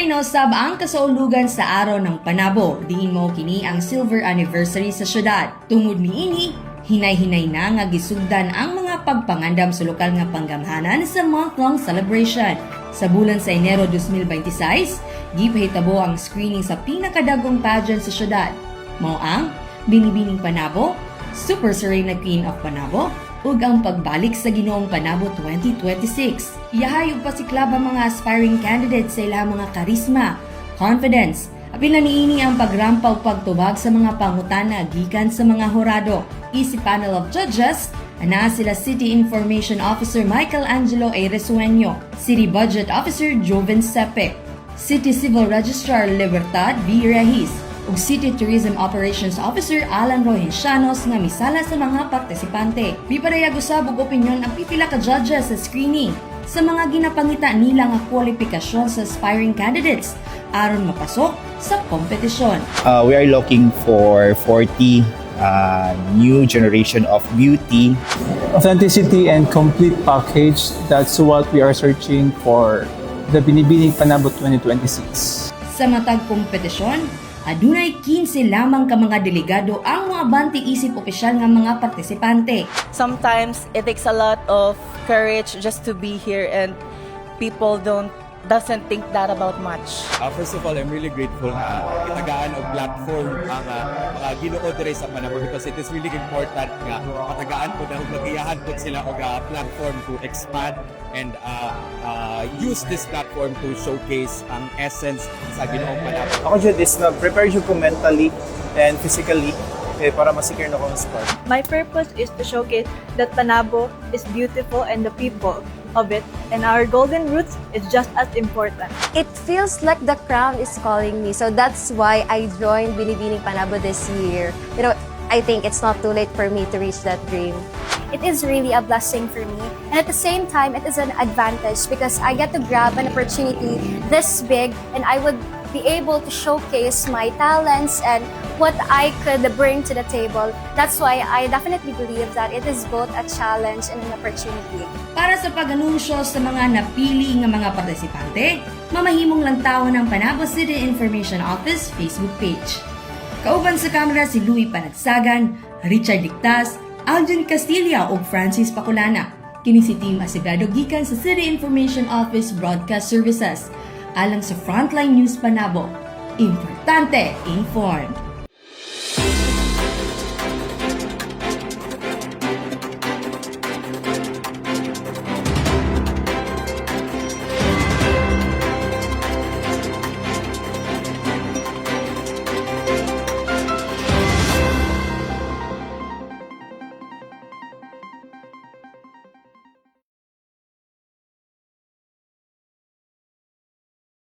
Walay nausab ang kasaulugan sa araw ng Panabo. Diin mo kini ang silver anniversary sa syudad. Tungod niini, hinay-hinay na nga gisugdan ang mga pagpangandam sa lokal nga panggamhanan sa month-long celebration. Sa bulan sa Enero 2026, gipahitabo ang screening sa pinakadagong pageant sa syudad. Mao ang Binibining Panabo, Super Serena Queen of Panabo, ug ang pagbalik sa Ginoong Panabo 2026. Iyahay ug pasiklab ang mga aspiring candidates sa ilang mga karisma, confidence, apil na niini ang pagrampa ug pagtubag sa mga pangutana gikan sa mga horado. Easy panel of judges, ana sila City Information Officer Michael Angelo A. Resueño, City Budget Officer Joven Sepek, City Civil Registrar Libertad V. Rehis, ug City Tourism Operations Officer Alan Rohencianos nga misala sa mga partisipante. Biparayag usab og opinyon ang pipila ka judges sa screening sa mga ginapangita nila nga kwalifikasyon sa aspiring candidates aron mapasok sa kompetisyon. We are looking for 40 new generation of beauty. Authenticity and complete package, that's what we are searching for the Binibining Panabo 2026. Sa matag kompetisyon, adunay 15 lamang ka mga delegado ang moabante isip opisyal nga mga partisipante. Sometimes it takes a lot of courage just to be here, and people doesn't think that about much. First of all, I'm really grateful na itagaan og platform ang mga Ginoo diri sa Panabo, because it is really important nga patagaan po na magiyahan po sila og platform to expand and use this platform to showcase ang essence sa Ginoong Panabo. Ako dyan is na-prepare ko mentally and physically para masikir na ko ng spot. My purpose is to showcase that Panabo is beautiful and the people of it, and our golden roots is just as important. It feels like the crown is calling me, so that's why I joined Binibining Panabo this year. You know, I think it's not too late for me to reach that dream. It is really a blessing for me, and at the same time it is an advantage because I get to grab an opportunity this big and I would be able to showcase my talents and what I could bring to the table. That's why I definitely believe that it is both a challenge and an opportunity. Para sa pag-anunsyo sa mga napili nga mga partisipante, mamahimong lang tawon ng Panabo City Information Office Facebook page. Kauban sa kamera si Louie Panagsagan, Richard Dictas, Aljon Castilla ug Francis Paculana. Kini si Team Asigado gikan sa City Information Office Broadcast Services. Alang sa Frontline News Panabo, importante informed.